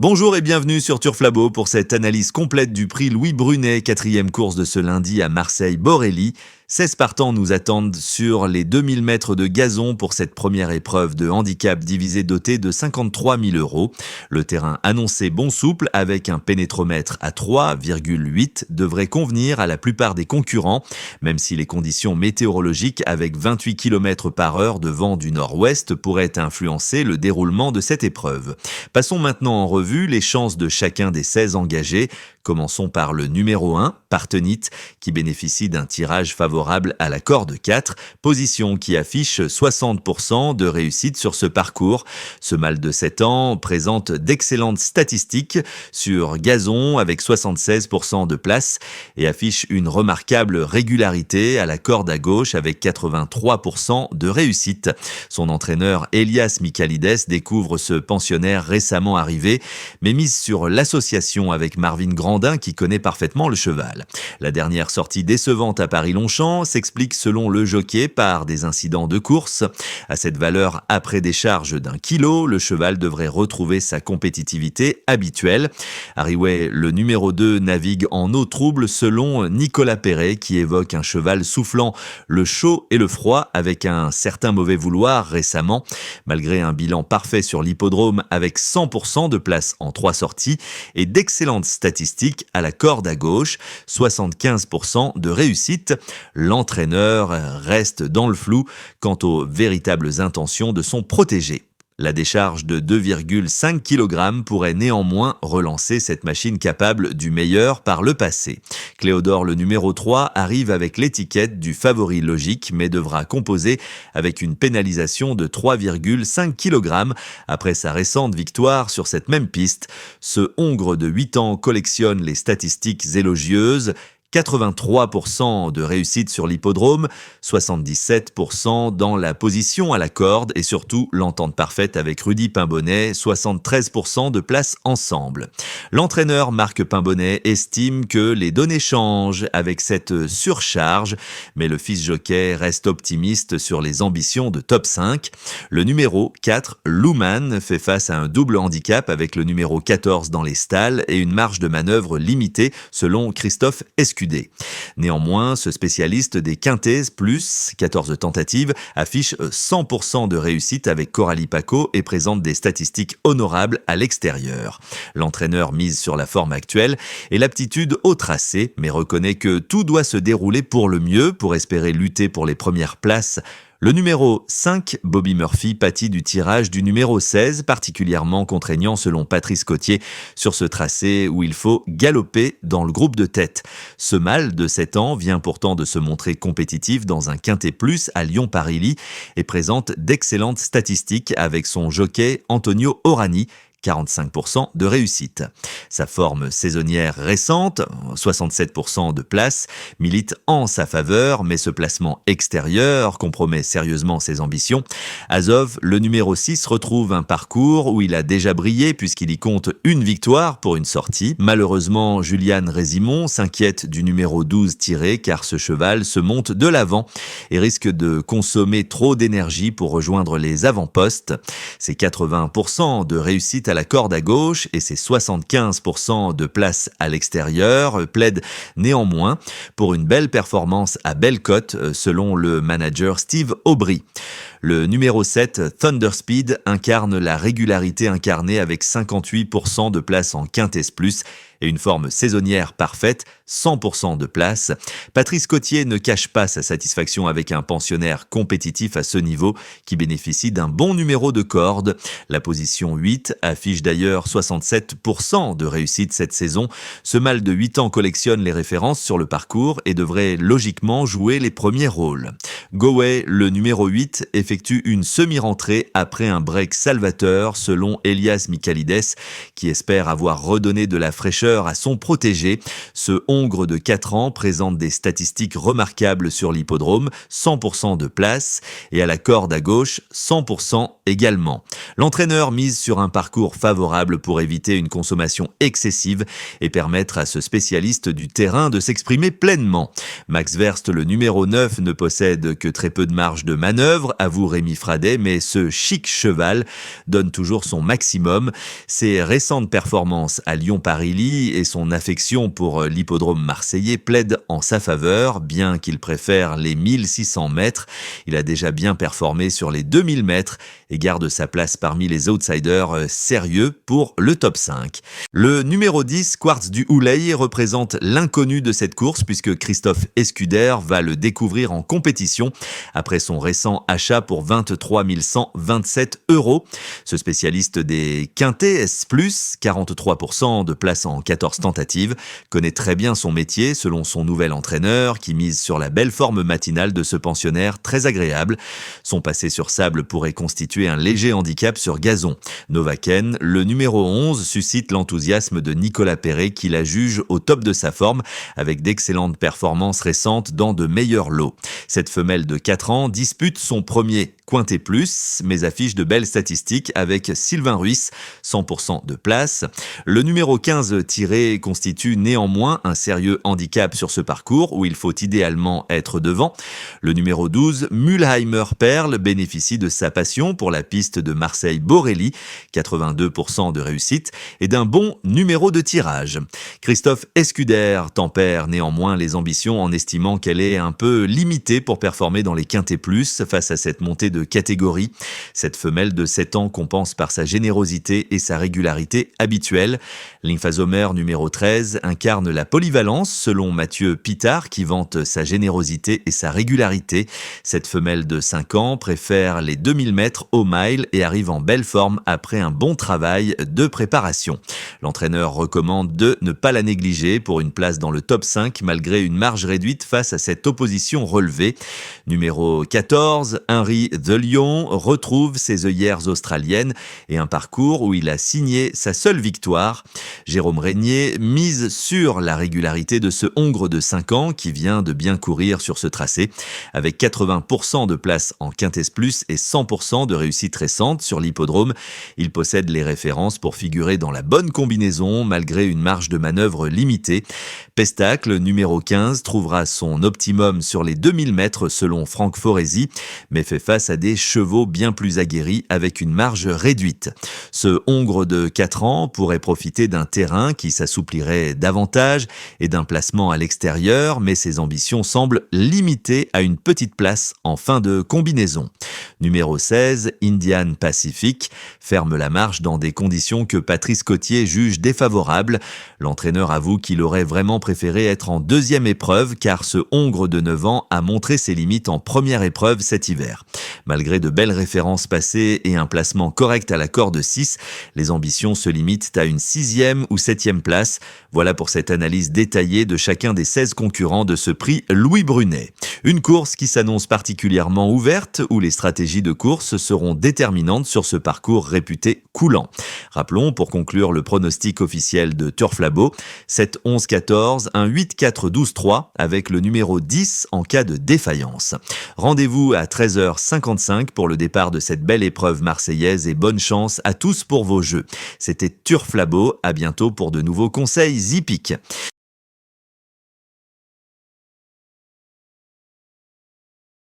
Bonjour et bienvenue sur Turf Labo pour cette analyse complète du prix Louis Brunet, 4e course de ce lundi à Marseille-Borelli. 16 partants nous attendent sur les 2000 mètres de gazon pour cette première épreuve de handicap divisé doté de 53 000 €. Le terrain annoncé bon souple avec un pénétromètre à 3,8 devrait convenir à la plupart des concurrents, même si les conditions météorologiques avec 28 km/h de vent du nord-ouest pourraient influencer le déroulement de cette épreuve. Passons maintenant en revue les chances de chacun des 16 engagés. Commençons par le numéro 1, Partenit, qui bénéficie d'un tirage favorable à la corde 4, position qui affiche 60% de réussite sur ce parcours. Ce mâle de 7 ans présente d'excellentes statistiques sur gazon avec 76% de place et affiche une remarquable régularité à la corde à gauche avec 83% de réussite. Son entraîneur Elias Michalides découvre ce pensionnaire récemment arrivé, mais mise sur l'association avec Marvin Grandin qui connaît parfaitement le cheval. La dernière sortie décevante à Paris-Longchamp s'explique selon le jockey par des incidents de course. À cette valeur après décharge d'1 kg, le cheval devrait retrouver sa compétitivité habituelle. Harry-Way, le numéro 2, navigue en eau trouble selon Nicolas Perret qui évoque un cheval soufflant le chaud et le froid avec un certain mauvais vouloir récemment. Malgré un bilan parfait sur l'hippodrome avec 100% de place en 3 sorties et d'excellentes statistiques à la corde à gauche, 75% de réussite. L'entraîneur reste dans le flou quant aux véritables intentions de son protégé. La décharge de 2,5 kg pourrait néanmoins relancer cette machine capable du meilleur par le passé. Cléodore, le numéro 3, arrive avec l'étiquette du favori logique mais devra composer avec une pénalisation de 3,5 kg après sa récente victoire sur cette même piste. Ce hongre de 8 ans collectionne les statistiques élogieuses. 83% de réussite sur l'hippodrome, 77% dans la position à la corde et surtout l'entente parfaite avec Rudy Pimbonnet, 73% de place ensemble. L'entraîneur Marc Pimbonnet estime que les données changent avec cette surcharge, mais le fils jockey reste optimiste sur les ambitions de top 5. Le numéro 4, Luman, fait face à un double handicap avec le numéro 14 dans les stalles et une marge de manœuvre limitée selon Christophe Escudé. Néanmoins, ce spécialiste des quintaises plus 14 tentatives affiche 100% de réussite avec Coralie Paco et présente des statistiques honorables à l'extérieur. L'entraîneur mise sur la forme actuelle et l'aptitude au tracé, mais reconnaît que tout doit se dérouler pour le mieux pour espérer lutter pour les premières places. Le numéro 5, Bobby Murphy, pâtit du tirage du numéro 16, particulièrement contraignant selon Patrice Cottier sur ce tracé où il faut galoper dans le groupe de tête. Ce mâle de 7 ans vient pourtant de se montrer compétitif dans un quintet plus à Lyon-Parilly et présente d'excellentes statistiques avec son jockey Antonio Orani, 45% de réussite. Sa forme saisonnière récente, 67% de place, milite en sa faveur, mais ce placement extérieur compromet sérieusement ses ambitions. Azov, le numéro 6, retrouve un parcours où il a déjà brillé puisqu'il y compte une victoire pour une sortie. Malheureusement, Juliane Résimon s'inquiète du numéro 12 tiré car ce cheval se monte de l'avant et risque de consommer trop d'énergie pour rejoindre les avant-postes. Ses 80% de réussite à la corde à gauche et ses 75% de place à l'extérieur plaident néanmoins pour une belle performance à belle cote selon le manager Steve Aubry. Le numéro 7, Thunderspeed, incarne la régularité incarnée avec 58% de place en Quintesse Plus et une forme saisonnière parfaite, 100% de place. Patrice Cottier ne cache pas sa satisfaction avec un pensionnaire compétitif à ce niveau qui bénéficie d'un bon numéro de corde. La position 8 affiche d'ailleurs 67% de réussite cette saison. Ce mâle de 8 ans collectionne les références sur le parcours et devrait logiquement jouer les premiers rôles. Goway, le numéro 8, effectue une semi-rentrée après un break salvateur selon Elias Michalides qui espère avoir redonné de la fraîcheur à son protégé. Ce hongre de 4 ans présente des statistiques remarquables sur l'hippodrome, 100% de place, et à la corde à gauche, 100% également. L'entraîneur mise sur un parcours favorable pour éviter une consommation excessive et permettre à ce spécialiste du terrain de s'exprimer pleinement. Max Verst, le numéro 9, ne possède que très peu de marge de manœuvre, avoue Rémi Fradet, mais ce chic cheval donne toujours son maximum. Ses récentes performances à Lyon-Paris-Ly et son affection pour l'hippodrome marseillais plaident en sa faveur, bien qu'il préfère les 1600 mètres. Il a déjà bien performé sur les 2000 mètres et garde sa place parmi les outsiders sérieux pour le top 5. Le numéro 10, Quartz du Houlay, représente l'inconnu de cette course puisque Christophe Escuder va le découvrir en compétition après son récent achat pour 23 127 €. Ce spécialiste des quintets S+, 43% de place en 14 tentatives, connaît très bien son métier selon son nouvel entraîneur qui mise sur la belle forme matinale de ce pensionnaire très agréable. Son passé sur sable pourrait constituer un léger handicap sur gazon. Novaken, le numéro 11, suscite l'enthousiasme de Nicolas Perret qui la juge au top de sa forme avec d'excellentes performances récentes dans de meilleurs lots. Cette femelle de 4 ans dispute son premier Quintet Plus, mais affiche de belles statistiques avec Sylvain Ruiz, 100% de place. Le numéro 15 tiré constitue néanmoins un sérieux handicap sur ce parcours où il faut idéalement être devant. Le numéro 12, Mulheimer Perle, bénéficie de sa passion pour la piste de Marseille-Borelli, 82% de réussite, et d'un bon numéro de tirage. Christophe Escuder tempère néanmoins les ambitions en estimant qu'elle est un peu limitée pour performer dans les Quintet Plus face à cette montée de catégorie. Cette femelle de 7 ans compense par sa générosité et sa régularité habituelle. Lymphasomer numéro 13 incarne la polyvalence selon Mathieu Pitard qui vante sa générosité et sa régularité. Cette femelle de 5 ans préfère les 2000 mètres au mile et arrive en belle forme après un bon travail de préparation. L'entraîneur recommande de ne pas la négliger pour une place dans le top 5 malgré une marge réduite face à cette opposition relevée. Numéro 14, Henry The Lion retrouve ses œillères australiennes et un parcours où il a signé sa seule victoire. Jérôme Régnier mise sur la régularité de ce hongre de 5 ans qui vient de bien courir sur ce tracé. Avec 80% de place en Quintet Plus et 100% de réussite récente sur l'hippodrome, il possède les références pour figurer dans la bonne combinaison malgré une marge de manœuvre limitée. Pestacle, numéro 15, trouvera son optimum sur les 2000 mètres selon Franck Foresi, mais fait face à des chevaux bien plus aguerris avec une marge réduite. Ce hongre de 4 ans pourrait profiter d'un terrain qui s'assouplirait davantage et d'un placement à l'extérieur, mais ses ambitions semblent limitées à une petite place en fin de combinaison. Numéro 16, Indian Pacific, ferme la marche dans des conditions que Patrice Cottier juge défavorables. L'entraîneur avoue qu'il aurait vraiment préféré être en deuxième épreuve car ce hongre de 9 ans a montré ses limites en première épreuve cet hiver. Malgré de belles références passées et un placement correct à la corde 6, les ambitions se limitent à une 6e ou 7e place. Voilà pour cette analyse détaillée de chacun des 16 concurrents de ce prix Louis Brunet. Une course qui s'annonce particulièrement ouverte où les stratégies de course seront déterminantes sur ce parcours réputé coulant. Rappelons pour conclure le pronostic officiel de Turf Labo, 7-11-14, un 8-4-12-3 avec le numéro 10 en cas de défaillance. Rendez-vous à 13h55 pour le départ de cette belle épreuve marseillaise et bonne chance à tous pour vos jeux. C'était Turf Labo, à bientôt pour de nouveaux conseils hippiques.